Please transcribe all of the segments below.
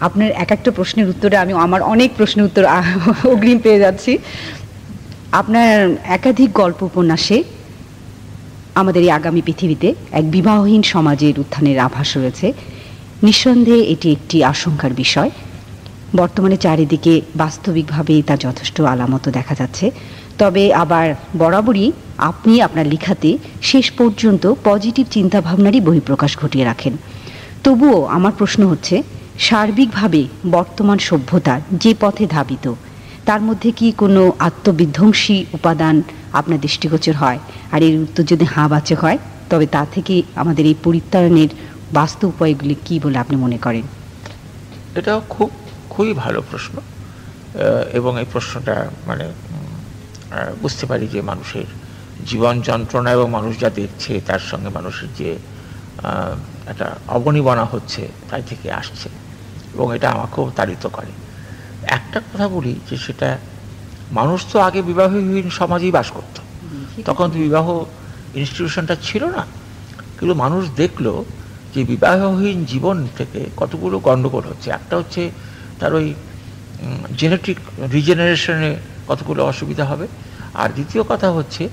আপনার এক একটা প্রশ্নের উত্তরে আমি আমার অনেক প্রশ্নের উত্তর অগ্রিম পেয়ে যাচ্ছি। আপনার একাধিক গল্প উপন্যাসে আমাদের এই আগামী পৃথিবীতে এক বিবাহহীন সমাজের উত্থানের আভাস রয়েছে। নিঃসন্দেহে এটি একটি আশঙ্কার বিষয়। বর্তমানে চারিদিকে বাস্তবিকভাবেই তা যথেষ্ট আলামত দেখা যাচ্ছে। তবে আবার বরাবরই আপনি আপনার লেখাতে শেষ পর্যন্ত পজিটিভ চিন্তাভাবনারই বহিঃপ্রকাশ ঘটিয়ে রাখেন। তবুও আমার প্রশ্ন হচ্ছে, সার্বিকভাবে বর্তমান সভ্যতা যে পথে ধাবিত, তার মধ্যে কি কোনো আত্মবিধ্বংসী উপাদান আপনার দৃষ্টিগোচর হয়? আর এর উত্তর যদি হাঁ-বাচক হয়, তবে তা থেকে আমাদের এই পরিত্রাণের বাস্তব উপায়গুলি কি বলে আপনি মনে করেন? এটাও খুবই ভালো প্রশ্ন, এবং এই প্রশ্নটা মানে বুঝতে পারি যে মানুষের জীবন যন্ত্রণা এবং মানুষ যা দেখছে তার সঙ্গে মানুষের যে একটা অবনিবনা হচ্ছে তাই থেকে আসছে, এবং এটা আমাকেও তাড়িত করে। একটা কথা বলি যে সেটা, মানুষ তো আগে বিবাহহীন সমাজেই বাস করত, তখন তো বিবাহ ইনস্টিটিউশনটা ছিল না। কিন্তু মানুষ দেখলো যে বিবাহহীন জীবন থেকে কতগুলো গণ্ডগোল হচ্ছে। একটা হচ্ছে তার ওই জেনেটিক রিজেনারেশনে কতগুলো অসুবিধা হবে, আর দ্বিতীয় কথা হচ্ছে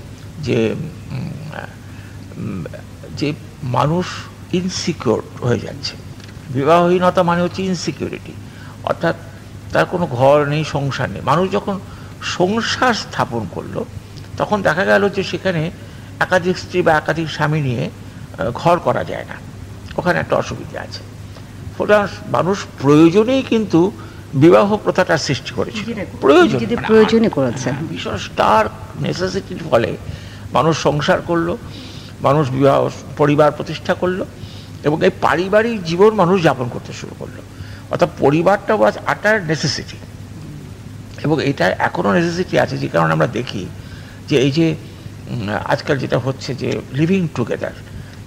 যে মানুষ ইনসিকিউর হয়ে যাচ্ছে। বিবাহহীনতা মানে হচ্ছে ইনসিকিউরিটি, অর্থাৎ তার কোনো ঘর নেই, সংসার নেই। মানুষ যখন সংসার স্থাপন করলো তখন দেখা গেল যে সেখানে একাধিক স্ত্রী বা একাধিক স্বামী নিয়ে ঘর করা যায় না, ওখানে একটা অসুবিধা আছে। ফলে মানুষ প্রয়োজনেই কিন্তু বিবাহ প্রথাটা সৃষ্টি করেছিল, প্রয়োজনে করেছে। ভীষণ স্টার নেসেসিটির ফলে মানুষ সংসার করলো, মানুষ বিবাহ পরিবার প্রতিষ্ঠা করলো, এবং এই পারিবারিক জীবন মানুষ যাপন করতে শুরু করলো। অর্থাৎ পরিবারটা ওয়াজ আটার নেসেসিটি, এবং এটা এখনও নেসেসিটি আছে। যে কারণে আমরা দেখি যে এই যে আজকাল যেটা হচ্ছে যে লিভিং টুগেদার,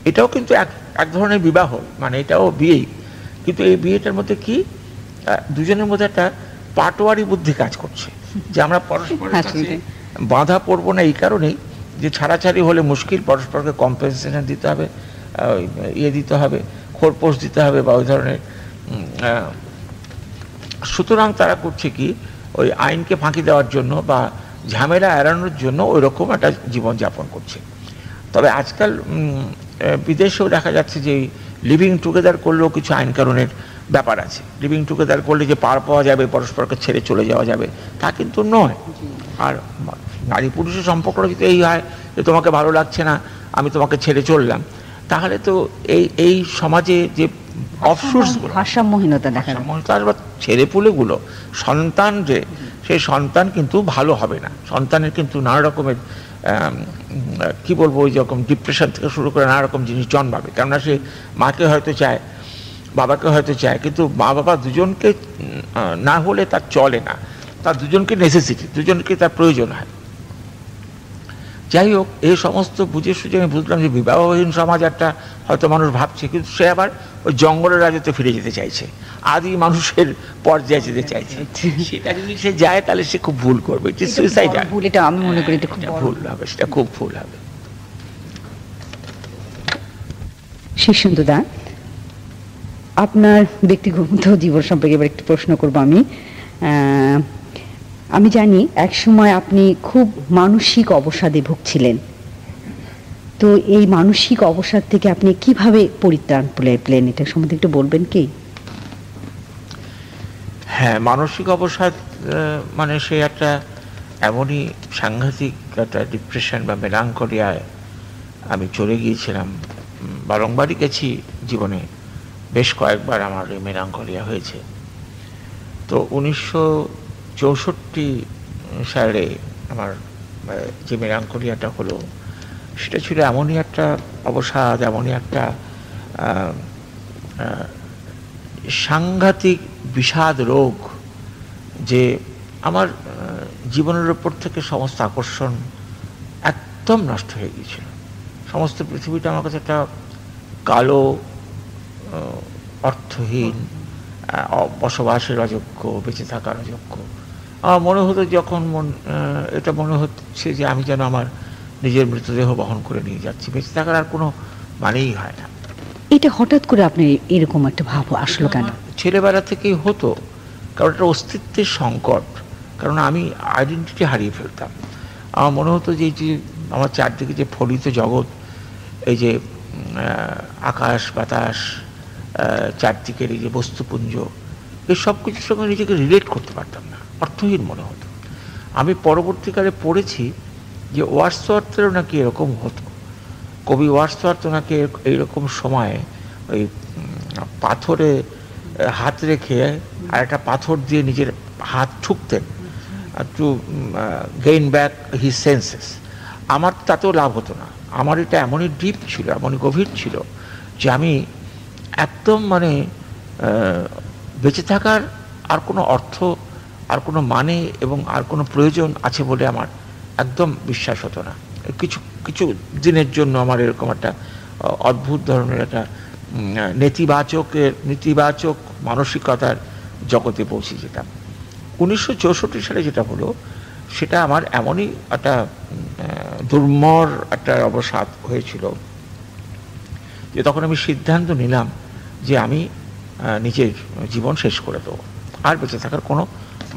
এটাও কিন্তু এক ধরনের বিবাহ, মানে এটাও বিয়েই। কিন্তু এই বিয়েটার মধ্যে কি দুজনের মধ্যে একটা পাটোয়ারি বুদ্ধি কাজ করছে, যে আমরা পরস্পরের কাছে বাঁধা পড়বো না এই কারণেই যে ছাড়াছাড়ি হলে মুশকিল, পরস্পরকে কম্পেনসেশন দিতে হবে, দিতে হবে, খোরপোশ দিতে হবে বা ওই ধরনের। সুতরাং তারা করছে কি, ওই আইনকে ফাঁকি দেওয়ার জন্য বা ঝামেলা এড়ানোর জন্য ওই রকম একটা জীবনযাপন করছে। তবে আজকাল বিদেশেও দেখা যাচ্ছে যে লিভিং টুগেদার করলেও কিছু আইন কানুনের ব্যাপার আছে। লিভিং টুগেদার করলে যে পার পাওয়া যাবে, পরস্পরকে ছেড়ে চলে যাওয়া যাবে, তা কিন্তু নয়। আর নারী পুরুষের সম্পর্কটা যদি এই হয় যে তোমাকে ভালো লাগছে না, আমি তোমাকে ছেড়ে চললাম, তাহলে তো এই সমাজে যে অফসোর্সগুলো, ভারসাম্যহীনতা দেখা বা ছেলেপুলেগুলো, সন্তান যে সেই সন্তান কিন্তু ভালো হবে না। সন্তানের কিন্তু নানা রকমের কি বলবো, ওই রকম ডিপ্রেশন থেকে শুরু করে নানা রকম জিনিস জন্মাবে। কেননা সে মাকে হয়তো চায়, বাবাকে হয়তো চায়, কিন্তু মা বাবা দুজনকে না হলে তার চলে না, তার দুজনকে নেসেসিটি, দুজনকে তার প্রয়োজন হয়। যাই হোক, এই সমস্ত বুঝে সুঝে আমি বুঝলাম যে বিবাহহীন সমাজ একটা হয়তো মানুষ ভাবছে, কিন্তু সে আবার ওই জঙ্গলের রাজত্বে ফিরে যেতে চাইছে, আদি মানুষের পর্যায়ে যেতে চাইছে। সেটা যদি সে যায় তাহলে সে খুব ভুল করবে, এটা সুইসাইডাল ভুল। এটা আমি মনে করি এটা খুব ভুল হবে, সেটা খুব ভুল হবে। শীর্ষেন্দুদা, আপনার ব্যক্তিগত জীবন সম্পর্কে এবার একটু প্রশ্ন করবো আমি জানি এক সময় আপনি খুব মানসিক অবসাদে ভুগছিলেন, তো এই মানসিক অবসাদ থেকে আপনি কিভাবে পরিত্রাণ পেলেন, এটা সম্বন্ধে একটু বলবেন কি? হ্যাঁ, মানসিক অবসাদ মানে সে একটা এমনই সাংঘাতিক একটা ডিপ্রেশন বা মেলাঙ্কলিয়ায় আমি চলে গিয়েছিলাম। বারংবারই গেছি জীবনে, বেশ কয়েকবার আমার এই মেলাঙ্কলিয়া হয়েছে। তো 1964 সালে আমার যে মেলাঙ্কলিয়াটা হলো, সেটা ছিল এমনই একটা অবসাদ, এমনই একটা সাংঘাতিক বিষাদ রোগ যে আমার জীবনের উপর থেকে সমস্ত আকর্ষণ একদম নষ্ট হয়ে গিয়েছিল। সমস্ত পৃথিবীটা আমার কাছে একটা কালো, অর্থহীন, বসবাসের অযোগ্য, বেঁচে থাকার অযোগ্য। আমার মনে হতো যখন এটা মনে হচ্ছে যে আমি যেন আমার নিজের মৃতদেহ বহন করে নিয়ে যাচ্ছি, বেঁচে থাকার আর কোনো মানেই হয় না। এটা হঠাৎ করে আপনি এরকম একটা ভাব আসলো কেন? ছেলেবেলা থেকেই হতো, কারণ একটা অস্তিত্বের সংকট, কারণ আমি আইডেন্টিটি হারিয়ে ফেলতাম। আমার মনে হতো যে এই যে আমার চারদিকে যে ফলিত জগৎ, এই যে আকাশ বাতাস, চারদিকের এই যে বস্তুপুঞ্জ, এই সব কিছুর সঙ্গে নিজেকে রিলেট করতে পারতাম না, অর্থহীন মনে হতো। আমি পরবর্তীকালে পড়েছি যে ওয়ার্ডসওয়ার্থেরও নাকি এরকম হতো। কবি ওয়ার্ডসওয়ার্থ নাকি এইরকম সময়ে ওই পাথরে হাত রেখে আর একটা পাথর দিয়ে নিজের হাত ঠুকতেন to gain back his senses. আমার তাতেও লাভ হতো না। আমার এটা এমনই ডিপ ছিল, এমনই গভীর ছিল যে আমি একদম মানে বেঁচে থাকার আর কোনো অর্থ, আর কোনো মানে এবং আর কোনো প্রয়োজন আছে বলে আমার একদম বিশ্বাস হতো না। কিছু কিছু দিনের জন্য আমার এরকম একটা অদ্ভুত ধরনের একটা নেতিবাচক মানসিকতার জগতে পৌঁছে যেতাম। 1964 সালে যেটা হলো সেটা আমার এমনই একটা দুর্মর একটা অবসাদ হয়েছিল যে তখন আমি সিদ্ধান্ত নিলাম যে আমি নিজের জীবন শেষ করে দেবো, আর বেঁচে থাকার কোনো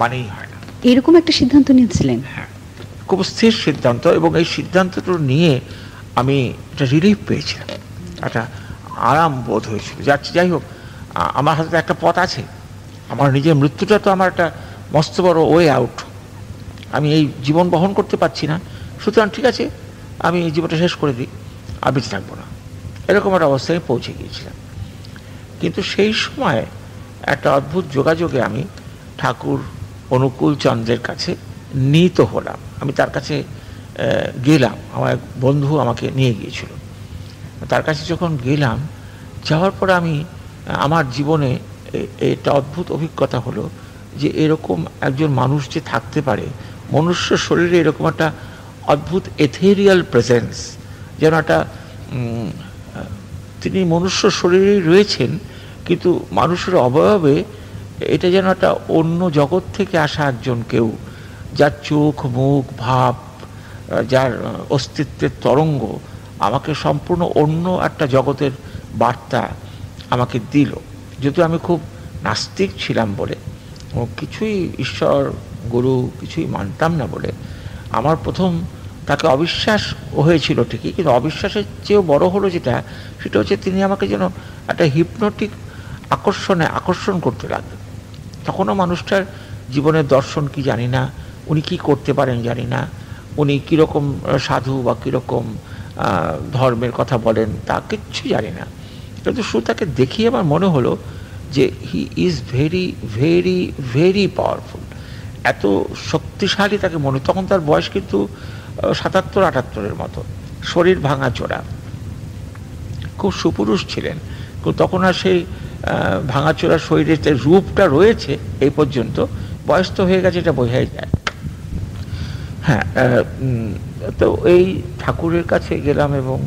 মানেই হয় না। এরকম একটা সিদ্ধান্ত নিয়েছিলেন? হ্যাঁ, খুব স্থির সিদ্ধান্ত, এবং এই সিদ্ধান্তটা নিয়ে আমি একটা রিলিফ পেয়েছিলাম, একটা আরাম বোধ হয়েছিল। যাই হোক, আমার হাতে একটা পথ আছে, আমার নিজের মৃত্যুটা তো আমার একটা মস্ত বড় ওয়ে আউট। আমি এই জীবন বহন করতে পারছি না, সুতরাং ঠিক আছে, আমি এই জীবনটা শেষ করে দিই, আর বেঁচে থাকবো না, এরকম একটা অবস্থায় পৌঁছে গিয়েছিলাম। কিন্তু সেই সময় একটা অদ্ভুত যোগাযোগে আমি ঠাকুর অনুকূল চন্দ্রের কাছে নীত হলাম। আমি তার কাছে গেলাম, আমার এক বন্ধু আমাকে নিয়ে গিয়েছিল। তার কাছে যখন গেলাম, যাওয়ার পরে আমি আমার জীবনে একটা অদ্ভুত অভিজ্ঞতা হলো যে এরকম একজন মানুষ যে থাকতে পারে মনুষ্য শরীরে, এরকম একটা অদ্ভুত এথেরিয়াল প্রেজেন্স, যেন একটা তিনি মনুষ্য শরীরেই রয়েছেন, কিন্তু মানুষের অবয়বে এটা যেন একটা অন্য জগৎ থেকে আসা একজন কেউ, যার চোখ মুখ ভাব, যার অস্তিত্বের তরঙ্গ আমাকে সম্পূর্ণ অন্য একটা জগতের বার্তা আমাকে দিল। যদিও আমি খুব নাস্তিক ছিলাম বলে, কিছুই ঈশ্বর গুরু কিছুই মানতাম না বলে আমার প্রথম তাকে অবিশ্বাস হয়েছিল ঠিকই, কিন্তু অবিশ্বাসের চেয়েও বড় হলো সেটা হচ্ছে তিনি আমাকে যেন একটা হিপনোটিক আকর্ষণ করতে লাগলেন। তখনও মানুষটার জীবনের দর্শন কি জানি না, উনি কি করতে পারেন জানি না, উনি কীরকম সাধু বা কীরকম ধর্মের কথা বলেন তা কিচ্ছু জানি না, কিন্তু শুধু তাকে দেখিয়ে আমার মনে হলো যে he is very very very powerful, এত শক্তিশালী তাকে মনে। তখন তার বয়স কিন্তু 77-78 মতো, শরীর ভাঙা চোরা, খুব সুপুরুষ ছিলেন, কিন্তু তখন আর সেই ভাঙাচোরা শরীরের যে রূপটা রয়েছে এই পর্যন্ত, বয়স তো হয়ে গেছে, এটা বোঝাই যায়। হ্যাঁ, তো এই ঠাকুরের কাছে গেলাম এবং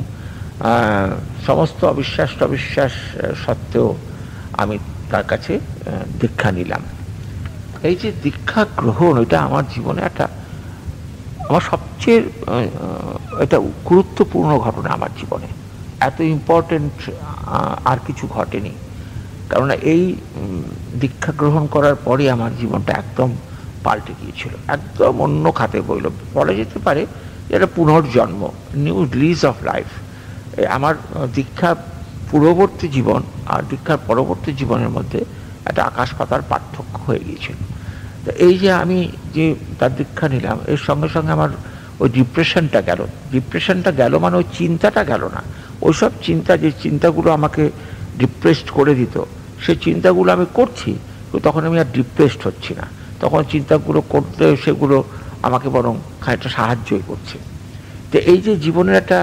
সমস্ত অবিশ্বাস সত্ত্বেও আমি তার কাছে দীক্ষা নিলাম। এই যে দীক্ষা গ্রহণ, এটা আমার জীবনে আমার সবচেয়ে এটা গুরুত্বপূর্ণ ঘটনা আমার জীবনে। এত ইম্পর্টেন্ট আর কিছু ঘটেনি, কারণ এই দীক্ষা গ্রহণ করার পরে আমার জীবনটা একদম পাল্টে গিয়েছিল, একদম অন্য খাতে বলা যেতে পারে এটা পুনর্জন্ম, নিউ লিজ অফ লাইফ। আমার দীক্ষা পূর্ববর্তী জীবন আর দীক্ষার পরবর্তী জীবনের মধ্যে একটা আকাশ পাতার পার্থক্য হয়ে গিয়েছিল। তো এই যে আমি যে তার দীক্ষা নিলাম, এর সঙ্গে সঙ্গে আমার ওই ডিপ্রেশনটা গেল, মানে ওই চিন্তাটা গেল না। ওইসব যে চিন্তাগুলো আমাকে ডিপ্রেসড করে দিত, সেই চিন্তাগুলো আমি করছি, তখন আমি আর ডিপ্রেসড হচ্ছি না। তখন চিন্তাগুলো করতে সেগুলো আমাকে বরং খানিকটা সাহায্যই করছে। তো এই যে জীবনের একটা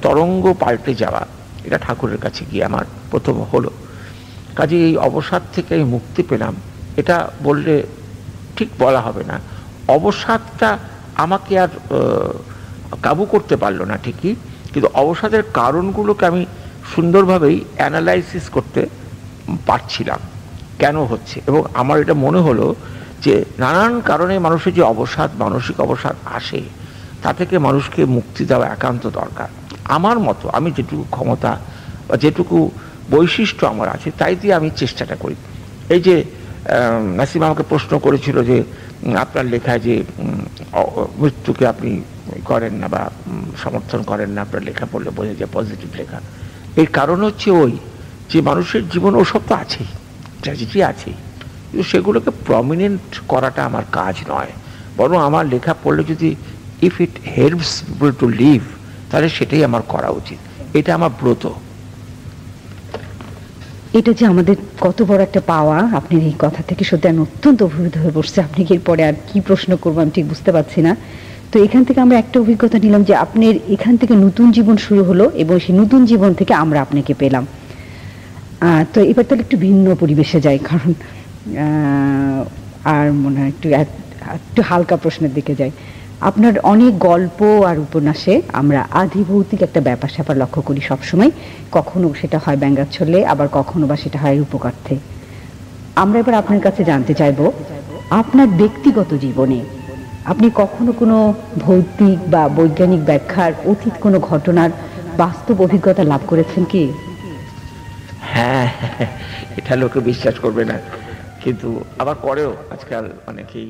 তরঙ্গ পাল্টে যাওয়া, এটা ঠাকুরের কাছে গিয়ে আমার প্রথম হলো। কাজে এই অবসাদ থেকে আমি মুক্তি পেলাম, এটা বললে ঠিক বলা হবে না। অবসাদটা আমাকে আর কাবু করতে পারলো না ঠিকই, কিন্তু অবসাদের কারণগুলোকে আমি সুন্দরভাবেই অ্যানালাইসিস করতে পারছিলাম কেন হচ্ছে। এবং আমার এটা মনে হলো যে নানান কারণে মানুষের যে মানসিক অবসাদ আসে, তা থেকে মানুষকে মুক্তি দেওয়া একান্ত দরকার। আমার মতো আমি যেটুকু ক্ষমতা বা যেটুকু বৈশিষ্ট্য আমার আছে, তাই দিয়ে আমি চেষ্টাটা করি। এই যে নাসিম আমাকে প্রশ্ন করেছিল যে আপনার লেখায় যে মৃত্যুকে আপনি করেন না বা সমর্থন করেন না, আপনার লেখা পড়লে বোঝা যায় পজিটিভ লেখা। এর কারণ হচ্ছে ওই যে মানুষের জীবন ওসব তো আছেই, ট্র্যাজেডি আছেই, কিন্তু সেগুলোকে প্রমিনেন্ট করাটা আমার কাজ নয়। বরং আমার লেখা পড়লে যদি if it helps people to live, তাহলে সেটাই আমার করা উচিত। এটা আমার ব্রত। এটা যে আমাদের কত বড় একটা পাওয়া, আপনার এই কথা থেকে সত্যি আমি অত্যন্ত অভিভূত হয়ে পড়ছি। আপনি এরপরে আর কি প্রশ্ন করবো আমি ঠিক বুঝতে পারছি না। তো এখান থেকে আমরা একটা অভিজ্ঞতা নিলাম যে আপনার এখান থেকে নতুন জীবন শুরু হলো এবং সেই নতুন জীবন থেকে আমরা আপনাকে পেলাম। তো এবার তাহলে একটু ভিন্ন পরিবেশে যাই, কারণ আর মনে হয় একটু হালকা প্রশ্নের দিকে যাই। আপনার অনেক গল্প আর উপন্যাসে আমরা আধিভৌতিক একটা ব্যাপার স্যাপার লক্ষ্য করি সবসময়। কখনো সেটা হয় ব্যঙ্গাচ্ছলে, আবার কখনো বা সেটা হয় রূপকার্থে। আমরা এবার আপনার কাছে জানতে চাইবো, আপনার ব্যক্তিগত জীবনে আপনি কখনো কোনো ভৌতিক বা বৈজ্ঞানিক ব্যাখ্যার অতীত কোনো ঘটনার বাস্তব অভিজ্ঞতা লাভ করেছেন কি? হ্যাঁ, এটা লোকে বিশ্বাস করবে না, কিন্তু আবার করেও আজকাল অনেকেই।